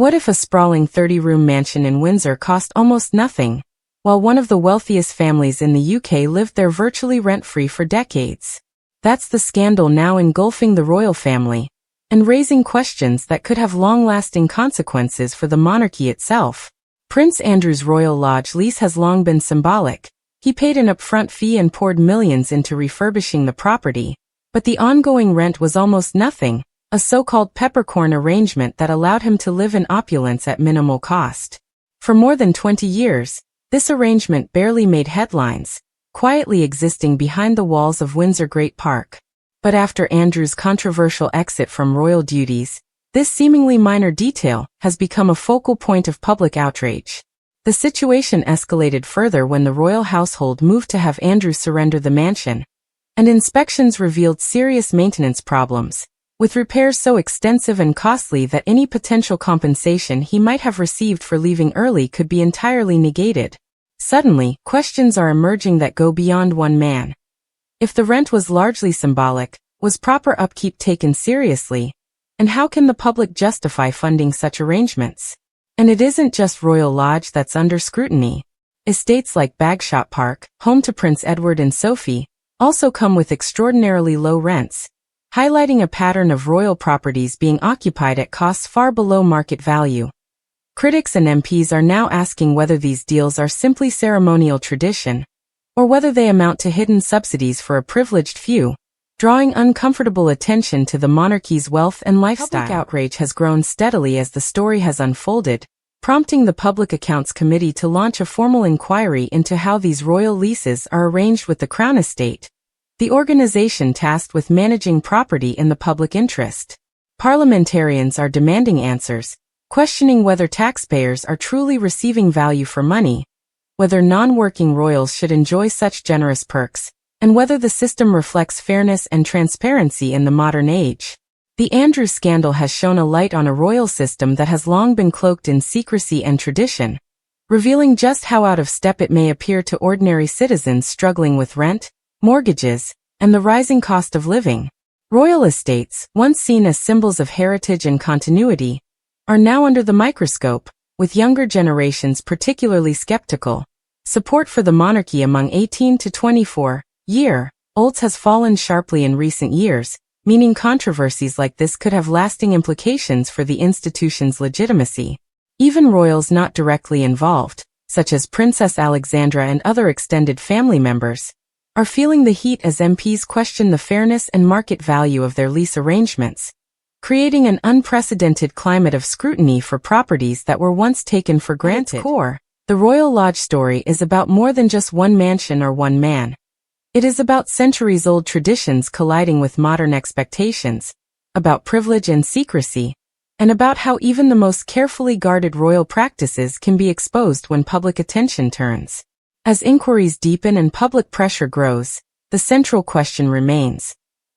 What if a sprawling 30-room mansion in Windsor cost almost nothing, while one of the wealthiest families in the UK lived there virtually rent-free for decades? That's the scandal now engulfing the royal family, and raising questions that could have long-lasting consequences for the monarchy itself. Prince Andrew's Royal Lodge lease has long been symbolic. He paid an upfront fee and poured millions into refurbishing the property, but the ongoing rent was almost nothing, a so-called peppercorn arrangement that allowed him to live in opulence at minimal cost. For more than 20 years, this arrangement barely made headlines, quietly existing behind the walls of Windsor Great Park. But after Andrew's controversial exit from royal duties, this seemingly minor detail has become a focal point of public outrage. The situation escalated further when the royal household moved to have Andrew surrender the mansion, and inspections revealed serious maintenance problems, with repairs so extensive and costly that any potential compensation he might have received for leaving early could be entirely negated. Suddenly, questions are emerging that go beyond one man. If the rent was largely symbolic, was proper upkeep taken seriously? And how can the public justify funding such arrangements? And it isn't just Royal Lodge that's under scrutiny. Estates like Bagshot Park, home to Prince Edward and Sophie, also come with extraordinarily low rents, highlighting a pattern of royal properties being occupied at costs far below market value. Critics and MPs are now asking whether these deals are simply ceremonial tradition, or whether they amount to hidden subsidies for a privileged few, drawing uncomfortable attention to the monarchy's wealth and lifestyle. Public outrage has grown steadily as the story has unfolded, prompting the Public Accounts Committee to launch a formal inquiry into how these royal leases are arranged with the Crown Estate, the organization tasked with managing property in the public interest. Parliamentarians are demanding answers, questioning whether taxpayers are truly receiving value for money, whether non-working royals should enjoy such generous perks, and whether the system reflects fairness and transparency in the modern age. The Andrew scandal has shone a light on a royal system that has long been cloaked in secrecy and tradition, revealing just how out of step it may appear to ordinary citizens struggling with rent, mortgages, and the rising cost of living. Royal estates, once seen as symbols of heritage and continuity, are now under the microscope, with younger generations particularly skeptical. Support for the monarchy among 18 to 24-year-olds has fallen sharply in recent years, meaning controversies like this could have lasting implications for the institution's legitimacy. Even royals not directly involved, such as Princess Alexandra and other extended family members, are feeling the heat as MPs question the fairness and market value of their lease arrangements, creating an unprecedented climate of scrutiny for properties that were once taken for granted. At its core, the Royal Lodge story is about more than just one mansion or one man. It is about centuries-old traditions colliding with modern expectations, about privilege and secrecy, and about how even the most carefully guarded royal practices can be exposed when public attention turns. As inquiries deepen and public pressure grows, the central question remains: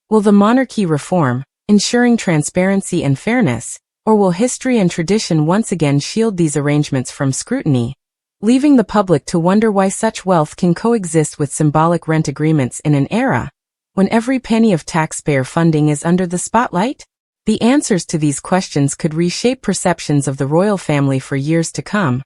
will the monarchy reform, ensuring transparency and fairness, or will history and tradition once again shield these arrangements from scrutiny, leaving the public to wonder why such wealth can coexist with symbolic rent agreements in an era when every penny of taxpayer funding is under the spotlight? The answers to these questions could reshape perceptions of the royal family for years to come,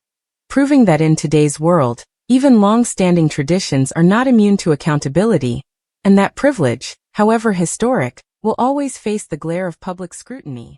proving that in today's world, even long-standing traditions are not immune to accountability, and that privilege, however historic, will always face the glare of public scrutiny.